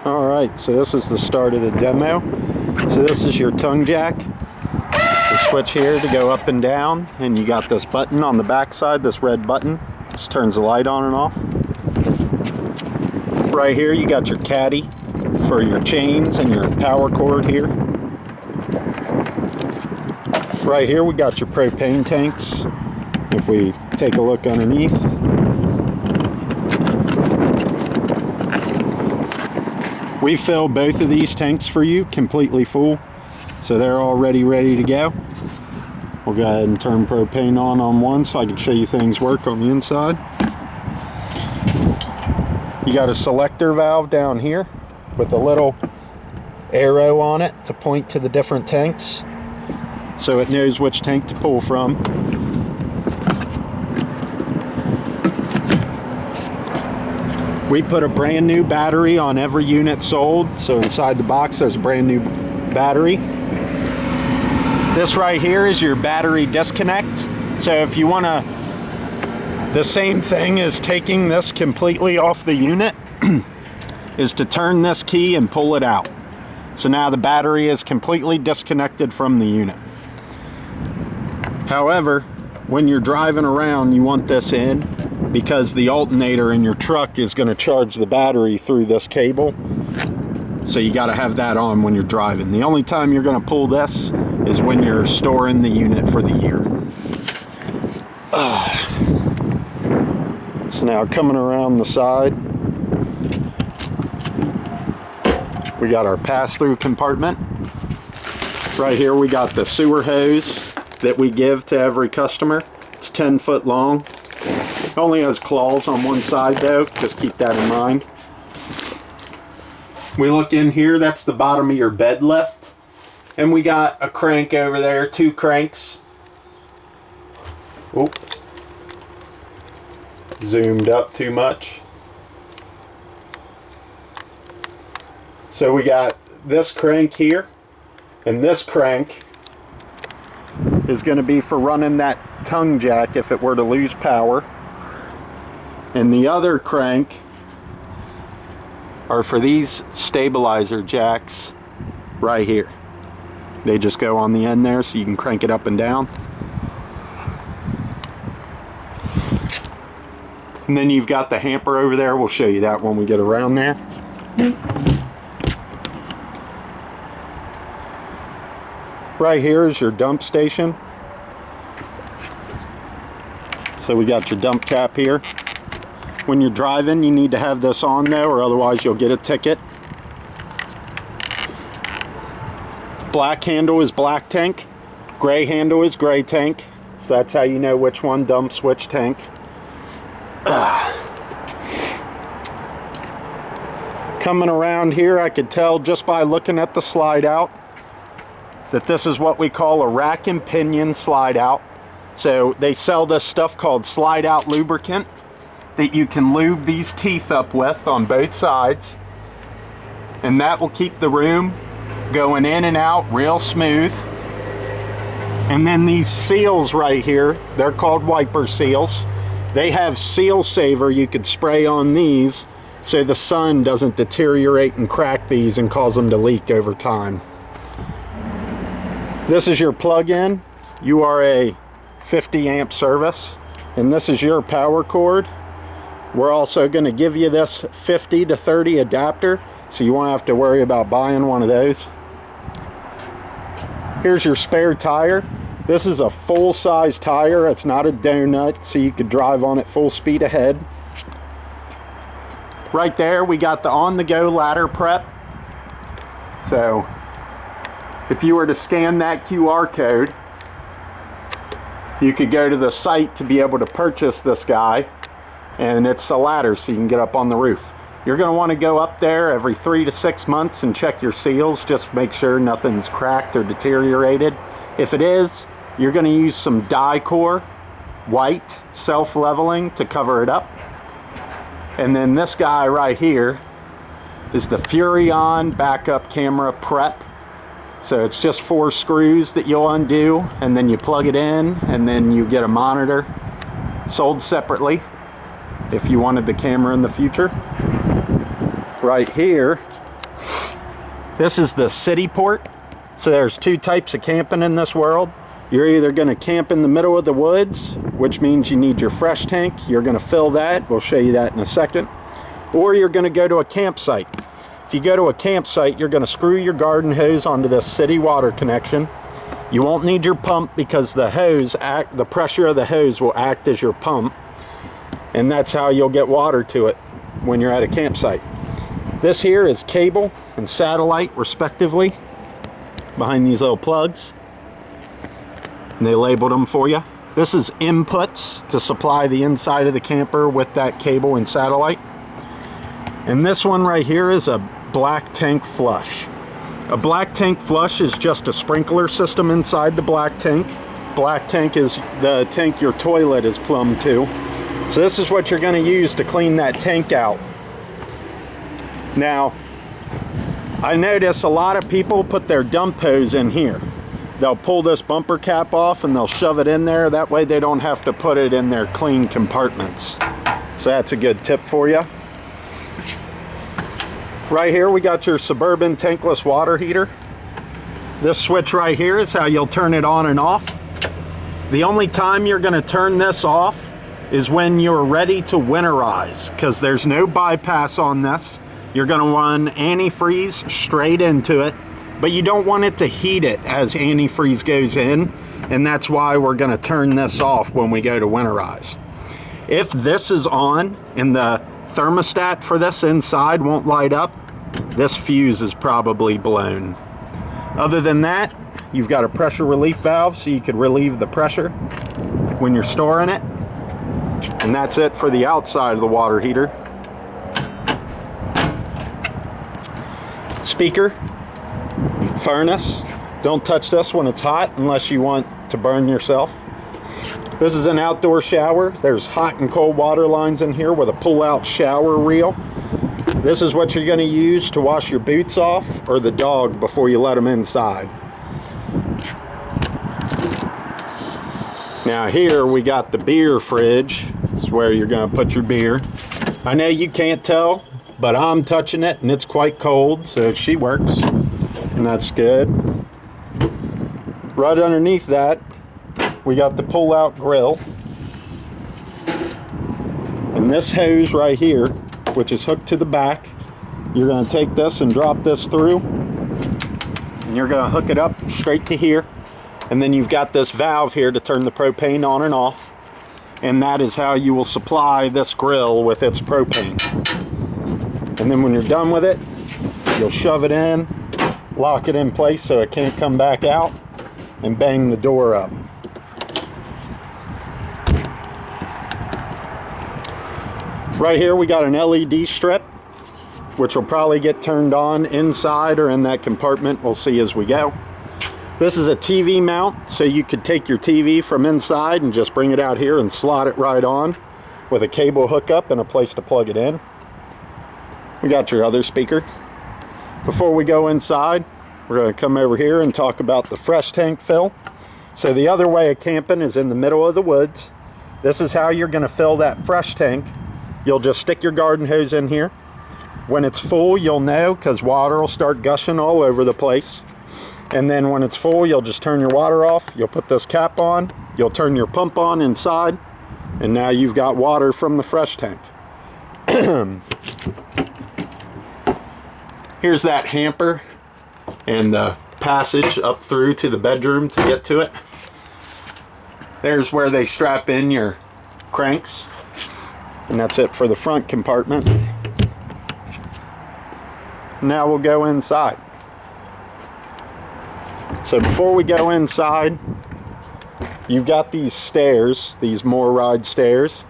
Alright, so this is the start of the demo. So this is your tongue jack. The switch here to go up and down, and you got this button on the back side, this red button. Just turns the light on and off. Right here you got your caddy for your chains and your power cord here. Right here we got your propane tanks. If we take a look underneath, we fill both of these tanks for you completely full, so they're already ready to go. We'll go ahead and turn propane on one so I can show you things work on the inside. You got a selector valve down here with a little arrow on it to point to the different tanks so it knows which tank to pull from. We put a brand new battery on every unit sold, so inside the box there's a brand new battery. This right here is your battery disconnect. So if you want to, the same thing as taking this completely off the unit is to turn this key and pull it out. So now the battery is completely disconnected from the unit. However, when you're driving around, you want this in because the alternator in your truck is going to charge the battery through this cable. So you got to have that on when you're driving. The only time you're going to pull this is when you're storing the unit for the year. So now coming around the side, we got our pass-through compartment. Right here we got the sewer hose that we give to every customer. It's 10 foot long. It only has claws on one side though, just keep that in mind. We look in here, that's the bottom of your bed lift. And we got a crank over there, 2 cranks. Oop. Zoomed up too much. So we got this crank here, and this crank is going to be for running that tongue jack if it were to lose power. And the other crank are for these stabilizer jacks right here. They just go on the end there so you can crank it up and down. And then you've got the hamper over there. We'll show you that when we get around there. Right here is your dump station. So we got your dump cap here. When you're driving, you need to have this on though, or otherwise you'll get a ticket. Black handle is black tank. Gray handle is gray tank. So that's how you know which one dumps which tank. Coming around here, I could tell just by looking at the slide out that this is what we call a rack and pinion slide out. So they sell this stuff called slide out lubricant that you can lube these teeth up with on both sides, and that will keep the room going in and out real smooth. And then these seals right here, they're called wiper seals. They have seal saver you could spray on these so the sun doesn't deteriorate and crack these and cause them to leak over time. This is your plug-in. You are a 50 amp service, and this is your power cord. We're also going to give you this 50 to 30 adapter, so you won't have to worry about buying one of those. Here's your spare tire. This is a full-size tire. It's not a donut, so you could drive on it full speed ahead. Right there, we got the on-the-go ladder prep. So if you were to scan that QR code, you could go to the site to be able to purchase this guy. And it's a ladder so you can get up on the roof. You're going to want to go up there every 3 to 6 months and check your seals, just make sure nothing's cracked or deteriorated. If it is, you're going to use some Dicor white self-leveling to cover it up. And then this guy right here is the Furrion backup camera prep. So it's just 4 screws that you'll undo, and then you plug it in, and then you get a monitor sold separately if you wanted the camera in the future. Right here This is the city port. So there's two types of camping in this world. You're either going to camp in the middle of the woods, which means you need your fresh tank. You're going to fill that. We'll show you that in a second. Or you're going to go to a campsite. If you go to a campsite, you're going to screw your garden hose onto this city water connection. You won't need your pump because the pressure of the hose will act as your pump. And that's how you'll get water to it when you're at a campsite. This here is cable and satellite respectively behind these little plugs. And they labeled them for you. This is inputs to supply the inside of the camper with that cable and satellite. And this one right here is a black tank flush. A black tank flush is just a sprinkler system inside the black tank. Black tank is the tank your toilet is plumbed to. So this is what you're going to use to clean that tank out. Now, I notice a lot of people put their dump hose in here. They'll pull this bumper cap off and they'll shove it in there. That way they don't have to put it in their clean compartments. So that's a good tip for you. Right here we got your Suburban tankless water heater. This switch right here is how you'll turn it on and off. The only time you're going to turn this off is when you're ready to winterize, because there's no bypass on this. You're going to run antifreeze straight into it, but you don't want it to heat it as antifreeze goes in, and that's why we're going to turn this off when we go to winterize. If this is on and the thermostat for this inside won't light up, this fuse is probably blown. Other than that, you've got a pressure relief valve so you could relieve the pressure when you're storing it. And that's it for the outside of the water heater. Speaker, furnace. Don't touch this when it's hot unless you want to burn yourself. This is an outdoor shower. There's hot and cold water lines in here with a pull-out shower reel. This is what you're going to use to wash your boots off or the dog before you let them inside. Now here we got the beer fridge. This is where you're going to put your beer. I know you can't tell, but I'm touching it and it's quite cold, so she works, and that's good. Right underneath that, we got the pull-out grill. And this hose right here, which is hooked to the back, you're going to take this and drop this through, and you're going to hook it up straight to here. And then you've got this valve here to turn the propane on and off. And that is how you will supply this grill with its propane. And then when you're done with it, you'll shove it in, lock it in place so it can't come back out, and bang the door up. Right here we got an LED strip, which will probably get turned on inside or in that compartment. We'll see as we go. This is a TV mount, so you could take your TV from inside and just bring it out here and slot it right on with a cable hookup and a place to plug it in. We got your other speaker. Before we go inside, we're going to come over here and talk about the fresh tank fill. So the other way of camping is in the middle of the woods. This is how you're going to fill that fresh tank. You'll just stick your garden hose in here. When it's full, you'll know because water will start gushing all over the place. And then when it's full, you'll just turn your water off. You'll put this cap on. You'll turn your pump on inside. And now you've got water from the fresh tank. Here's that hamper and the passage up through to the bedroom to get to it. There's where they strap in your cranks. And that's it for the front compartment. Now we'll go inside. So before we go inside, you've got these stairs, these MORryde stairs.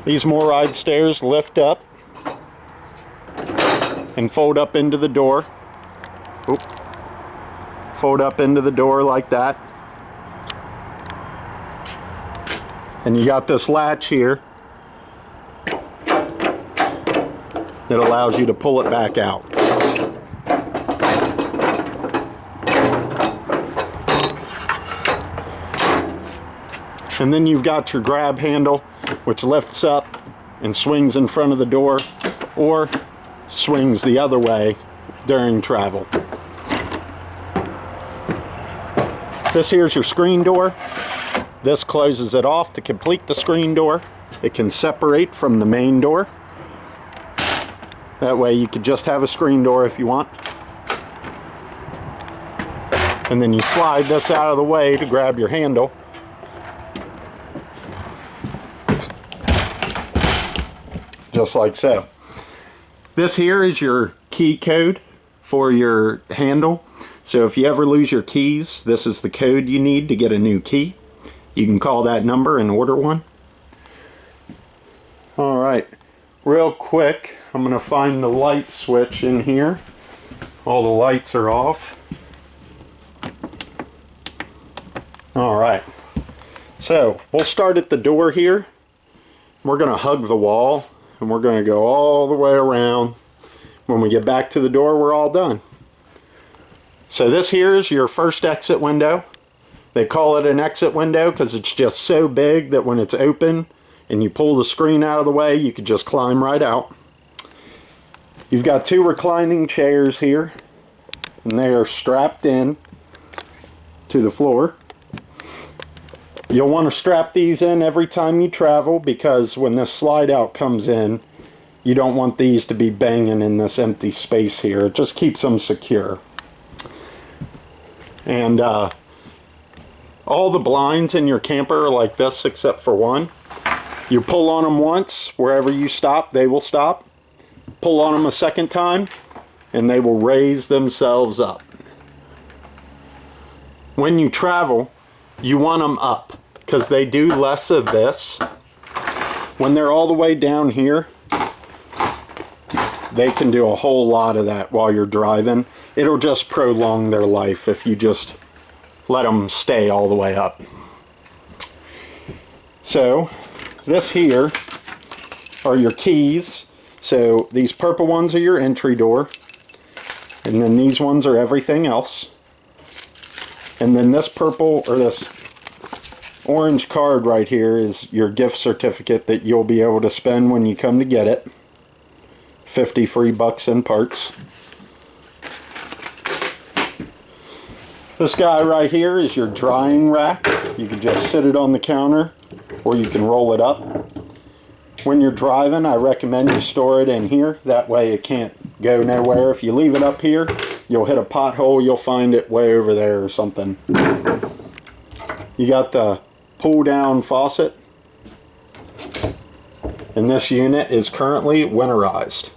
These MORryde stairs lift up and fold up into the door. Oop. Fold up into the door like that. And you got this latch here that allows you to pull it back out. And then you've got your grab handle, which lifts up and swings in front of the door or swings the other way during travel. This here's your screen door. This closes it off to complete the screen door. It can separate from the main door. That way you could just have a screen door if you want. And then you slide this out of the way to grab your handle. Just like so. This here is your key code for your handle. So if you ever lose your keys, this is the code you need to get a new key. You can call that number and order one. Alright, real quick, I'm going to find the light switch in here. All the lights are off. Alright, so we'll start at the door here. We're going to hug the wall and we're going to go all the way around. When we get back to the door, we're all done. So this here is your first exit window. They call it an exit window because it's just so big that when it's open and you pull the screen out of the way, you could just climb right out. You've got two reclining chairs here, and they are strapped in to the floor. You'll want to strap these in every time you travel because when this slide out comes in, you don't want these to be banging in this empty space here. It just keeps them secure. And all the blinds in your camper are like this except for one. You pull on them once, wherever you stop, they will stop. Pull on them a second time, and they will raise themselves up. When you travel, you want them up, because they do less of this. When they're all the way down here, they can do a whole lot of that while you're driving. It'll just prolong their life if you just let them stay all the way up. So this here are your keys. So these purple ones are your entry door, and then these ones are everything else. And then this purple or this orange card right here is your gift certificate that you'll be able to spend when you come to get it. 50 free bucks in parts. This guy right here is your drying rack. You can just sit it on the counter or you can roll it up. When you're driving, I recommend you store it in here. That way it can't go nowhere. If you leave it up here, you'll hit a pothole. You'll find it way over there or something. You got the pull down faucet. And this unit is currently winterized.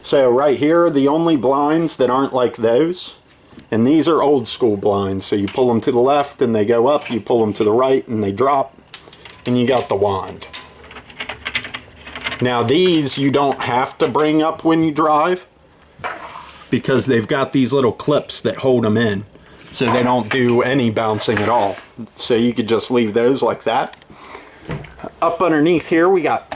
So right here are the only blinds that aren't like those. And these are old school blinds. So you pull them to the left and they go up. You pull them to the right and they drop. And you got the wand. Now these you don't have to bring up when you drive because they've got these little clips that hold them in. So they don't do any bouncing at all. So you could just leave those like that. Up underneath here we got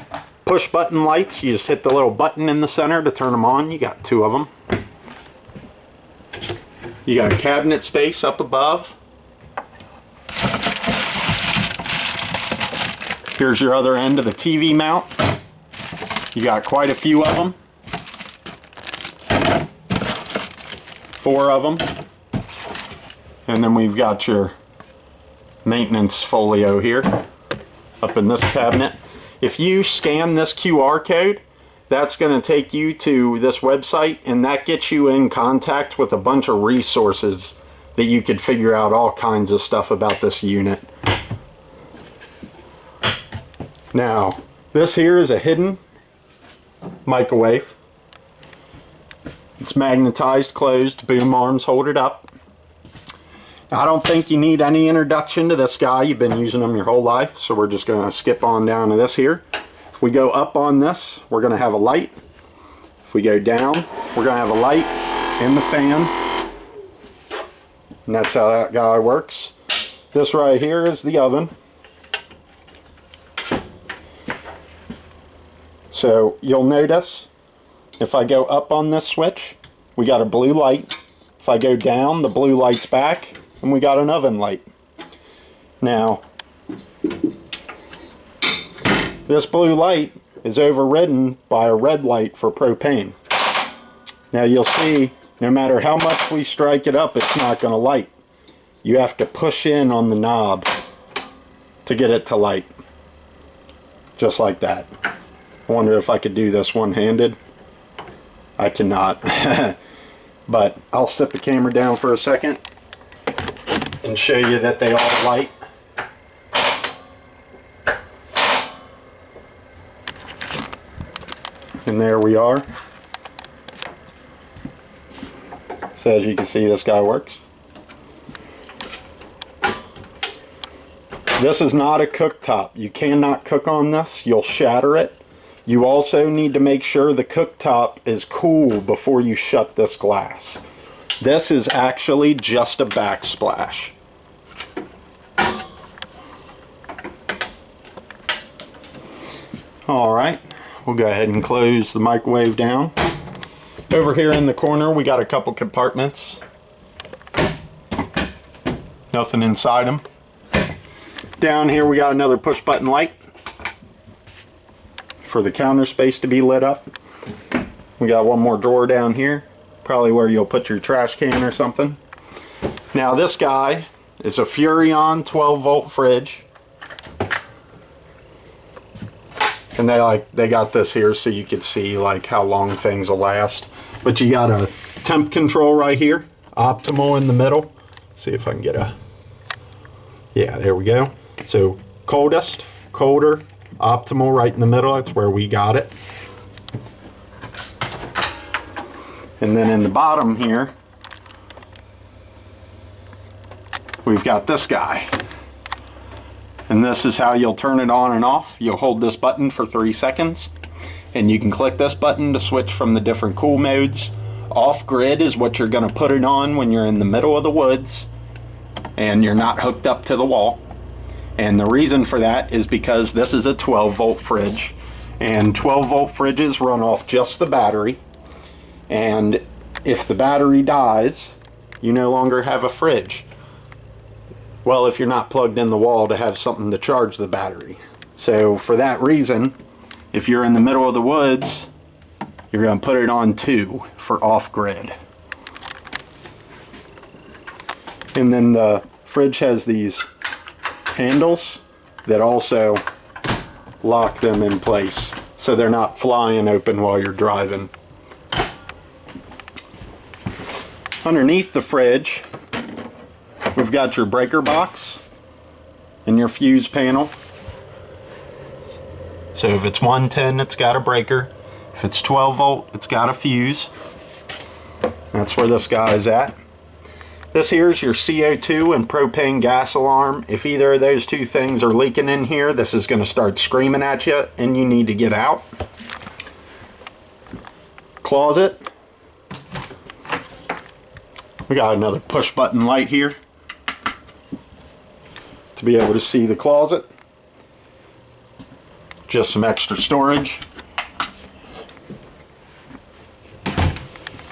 push button lights. You just hit the little button in the center to turn them on. You got two of them. You got a cabinet space up above. Here's your other end of the TV mount. You got quite a few of them. 4 of them. And then we've got your maintenance folio here up in this cabinet. If you scan this QR code, that's going to take you to this website, and that gets you in contact with a bunch of resources that you could figure out all kinds of stuff about this unit. Now, this here is a hidden microwave. It's magnetized, closed, boom arms hold it up. Now, I don't think you need any introduction to this guy. You've been using them your whole life, so we're just going to skip on down to this here. If we go up on this, we're going to have a light. If we go down, we're going to have a light and the fan. And that's how that guy works. This right here is the oven. So you'll notice if I go up on this switch, we got a blue light. If I go down, the blue light's back, and we got an oven light. Now, this blue light is overridden by a red light for propane. Now you'll see, no matter how much we strike it up, it's not going to light. you have to push in on the knob to get it to light. Just like that. I wonder if I could do this one-handed. I cannot. But I'll set the camera down for a second and show you that they all light. And there we are. So as you can see, this guy works. This is not a cooktop. You cannot cook on this. You'll shatter it. You also need to make sure the cooktop is cool before you shut this glass. This is actually just a backsplash. Alright, we'll go ahead and close the microwave down. Over here in the corner we got a couple compartments. Nothing inside them. Down here we got another push button light for the counter space to be lit up. We got one more drawer down here, probably where you'll put your trash can or something. Now this guy is a Furrion 12-volt fridge. And they got this here so you could see like how long things will last. But you got a temp control right here, optimal in the middle. See if I can get a, yeah, there we go. So coldest, colder, optimal right in the middle. That's where we got it. And then in the bottom here, we've got this guy. And this is how you'll turn it on and off. You'll hold this button for 3 seconds. And you can click this button to switch from the different cool modes. Off grid is what you're going to put it on when you're in the middle of the woods and you're not hooked up to the wall. And the reason for that is because this is a 12-volt fridge. And 12-volt fridges run off just the battery. And if the battery dies, you no longer have a fridge. Well, if you're not plugged in the wall to have something to charge the battery. So for that reason, if you're in the middle of the woods, you're going to put it on 2 for off-grid. And then the fridge has these handles that also lock them in place so they're not flying open while you're driving. Underneath the fridge, we've got your breaker box and your fuse panel. So if it's 110, it's got a breaker. If it's 12 volt, it's got a fuse. That's where this guy is at. This here is your CO2 and propane gas alarm. If either of those two things are leaking in here, this is going to start screaming at you and you need to get out. Closet. We got another push button light here to be able to see the closet. Just some extra storage.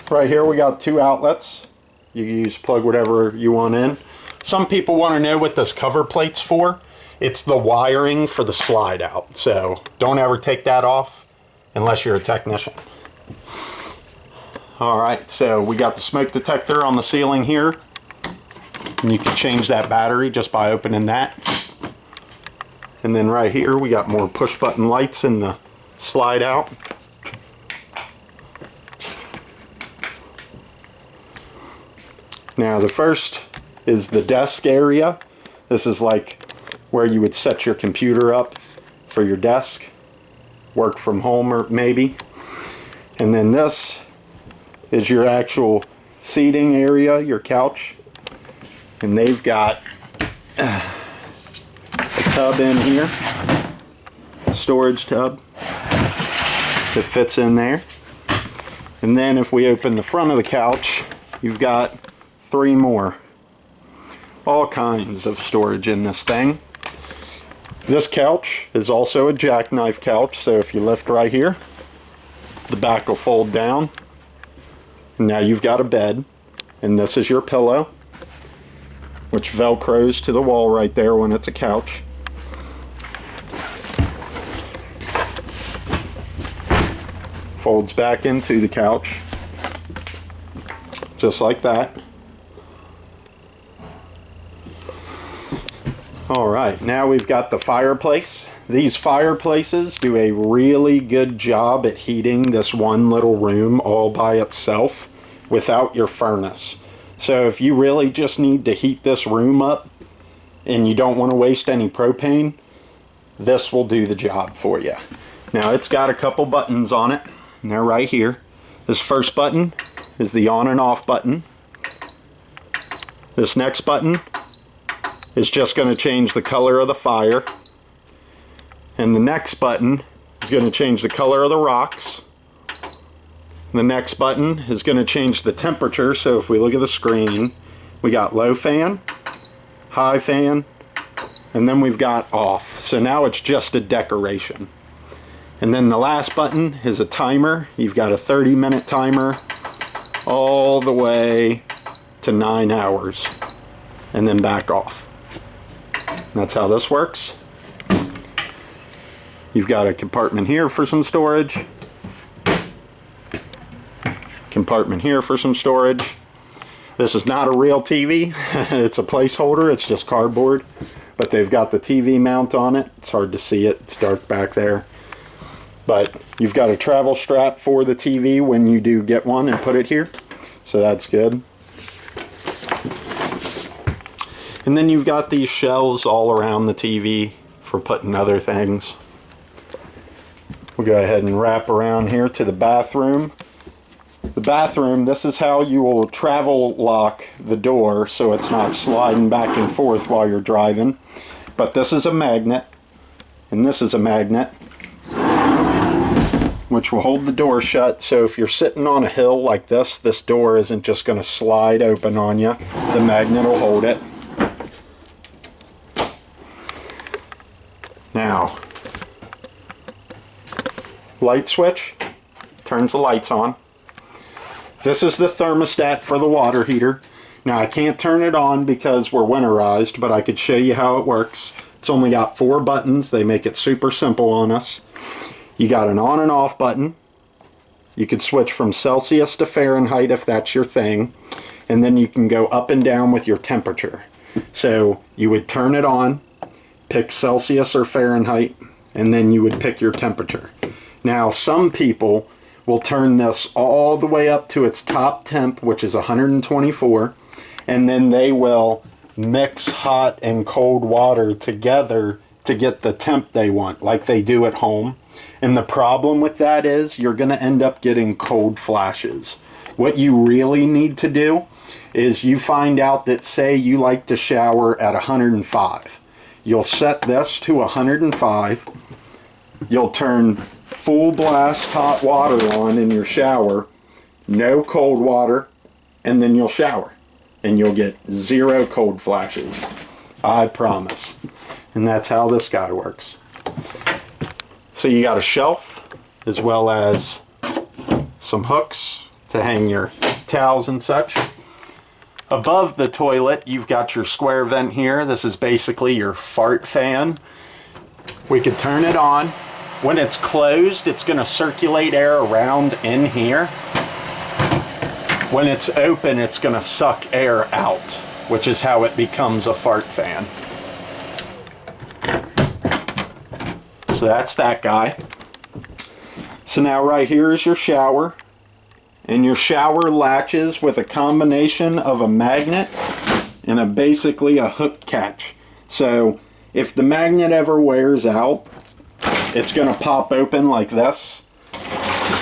Right here we got 2 outlets. You can use plug whatever you want in. Some people want to know what this cover plate's for. It's the wiring for the slide out. So don't ever take that off unless you're a technician. Alright, so we got the smoke detector on the ceiling here. And you can change that battery just by opening that. And then right here we got more push button lights in the slide out. Now the first is the desk area. This is like where you would set your computer up for your desk. Work from home or maybe. And then this is your actual seating area, your couch. And they've got a tub in here, a storage tub that fits in there. And then if we open the front of the couch, you've got 3 more. All kinds of storage in this thing. This couch is also a jackknife couch, so if you lift right here, the back will fold down. Now you've got a bed, and this is your pillow, which velcros to the wall right there when it's a couch. Folds back into the couch, just like that. All right, now we've got the fireplace. These fireplaces do a really good job at heating this one little room all by itself without your furnace. So if you really just need to heat this room up and you don't want to waste any propane, this will do the job for you. Now it's got a couple buttons on it, and they're right here. This first button is the on and off button. This next button is just going to change the color of the fire. And the next button is going to change the color of the rocks. The next button is going to change the temperature. So if we look at the screen, we got low fan, high fan, and then we've got off. So now it's just a decoration. And then the last button is a timer. You've got a 30-minute timer all the way to 9 hours, and then back off. That's how this works. You've got a compartment here for some storage. Compartment here for some storage. This is not a real TV. It's a placeholder. It's just cardboard. But they've got the TV mount on it. It's hard to see it. It's dark back there. But you've got a travel strap for the TV when you do get one and put it here. So that's good. And then you've got these shelves all around the TV for putting other things. We'll go ahead and wrap around here to the bathroom. The bathroom, this is how you will travel lock the door so it's not sliding back and forth while you're driving. But this is a magnet, and this is a magnet, which will hold the door shut. So if you're sitting on a hill like this, this door isn't just going to slide open on you. The magnet will hold it. Now, light switch turns the lights on. This is the thermostat for the water heater. Now I can't turn it on because we're winterized, but I could show you how it works. It's only got 4 buttons. They make it super simple on us. You got an on and off button. You could switch from Celsius to Fahrenheit if that's your thing. And then you can go up and down with your temperature. So you would turn it on, pick Celsius or Fahrenheit, and then you would pick your temperature. Now some people will turn this all the way up to its top temp, which is 124, and then they will mix hot and cold water together to get the temp they want, like they do at home. And the problem with that is you're going to end up getting cold flashes. What you really need to do is you find out that, say you like to shower at 105. You'll set this to 105. You'll turn full blast hot water on in your shower, no cold water, and then you'll shower. And you'll get 0 cold flashes. I promise. And that's how this guy works. So you got a shelf as well as some hooks to hang your towels and such. Above the toilet, you've got your square vent here. This is basically your fart fan. We could turn it on. When it's closed, it's going to circulate air around in here. When it's open, it's going to suck air out, which is how it becomes a fart fan. So that's that guy. So now right here is your shower. And your shower latches with a combination of a magnet and basically a hook catch. So if the magnet ever wears out, it's going to pop open like this.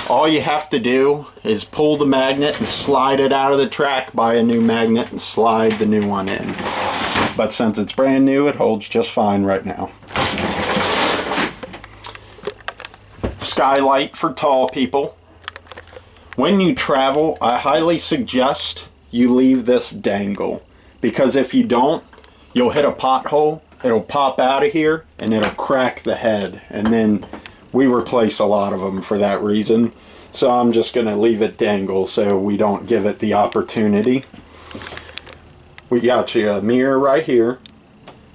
All you have to do is pull the magnet and slide it out of the track, buy a new magnet and slide the new one in. But since it's brand new, it holds just fine right now. Skylight for tall people. When you travel, I highly suggest you leave this dangle, because if you don't, you'll hit a pothole, it'll pop out of here, and it'll crack the head. And then we replace a lot of them for that reason. So I'm just going to leave it dangle so we don't give it the opportunity. We got you a mirror right here.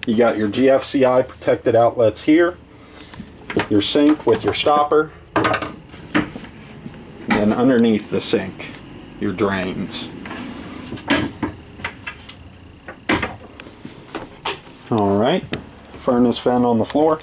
You got your GFCI protected outlets here. Your sink with your stopper. And underneath the sink, your drains. All right, furnace vent on the floor.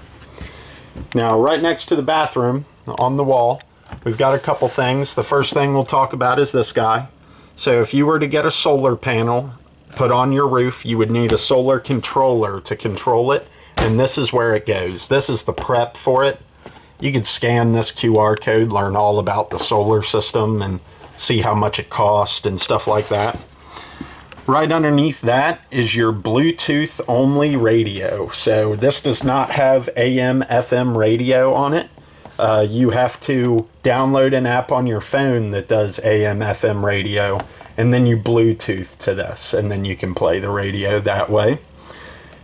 Now, right next to the bathroom, on the wall, we've got a couple things. The first thing we'll talk about is this guy. So if you were to get a solar panel put on your roof, you would need a solar controller to control it, and this is where it goes. This is the prep for it. You could scan this QR code, learn all about the solar system, and see how much it costs and stuff like that. Right underneath that is your Bluetooth only radio. So this does not have AM, FM radio on it. You have to download an app on your phone that does AM, FM radio, and then you Bluetooth to this, and then you can play the radio that way.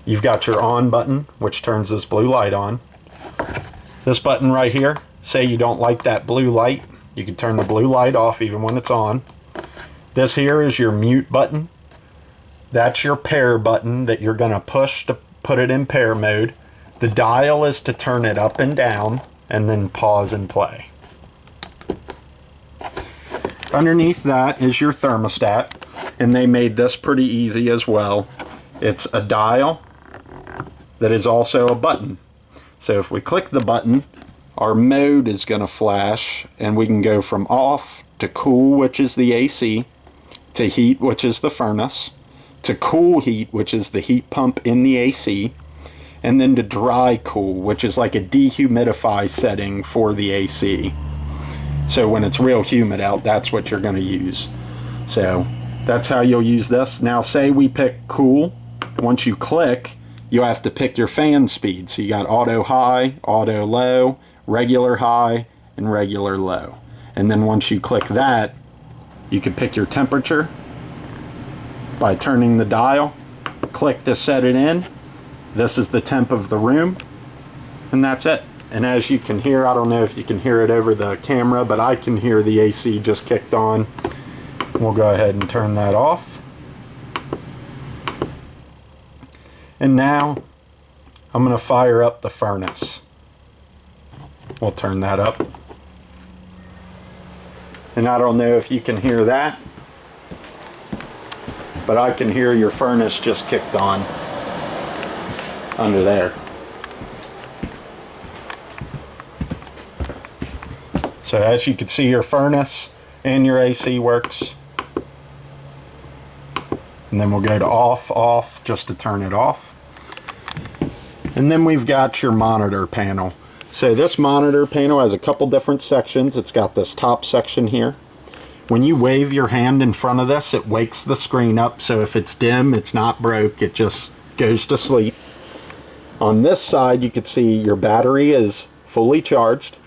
You've got your on button, which turns this blue light on. This button right here, say you don't like that blue light, you can turn the blue light off even when it's on. This here is your mute button. That's your pair button that you're going to push to put it in pair mode. The dial is to turn it up and down, and then pause and play. Underneath that is your thermostat, and they made this pretty easy as well. It's a dial that is also a button. So if we click the button, our mode is going to flash, and we can go from off to cool, which is the AC, to heat, which is the furnace, to cool heat, which is the heat pump in the AC, and then to dry cool, which is like a dehumidify setting for the AC. So when it's real humid out, that's what you're going to use. So that's how you'll use this. Now say we pick cool. Once you click, you have to pick your fan speed. So you got auto high, auto low, regular high, and regular low. And then once you click that, you can pick your temperature by turning the dial. Click to set it in. This is the temp of the room, and that's it. And as you can hear, I don't know if you can hear it over the camera, but I can hear the AC just kicked on. We'll go ahead and turn that off. And now I'm going to fire up the furnace. We'll turn that up. And I don't know if you can hear that, but I can hear your furnace just kicked on under there. So as you can see, your furnace and your AC works. And then we'll go to off, just to turn it off. And then we've got your monitor panel. So this monitor panel has a couple different sections. It's got this top section here. When you wave your hand in front of this, it wakes the screen up. So if it's dim, it's not broke, it just goes to sleep. On this side, you can see your battery is fully charged.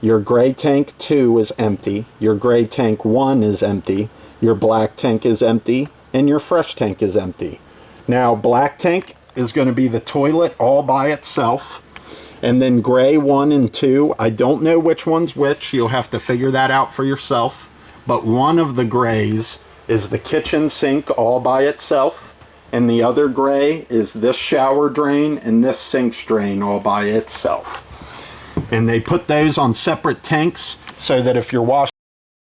Your gray tank 2 is empty. Your gray tank 1 is empty. Your black tank is empty. And your fresh tank is empty. Now, black tank is going to be the toilet all by itself. And then gray 1 and 2, I don't know which one's which. You'll have to figure that out for yourself. But one of the grays is the kitchen sink all by itself. And the other gray is this shower drain and this sink drain all by itself. And they put those on separate tanks so that if you're washing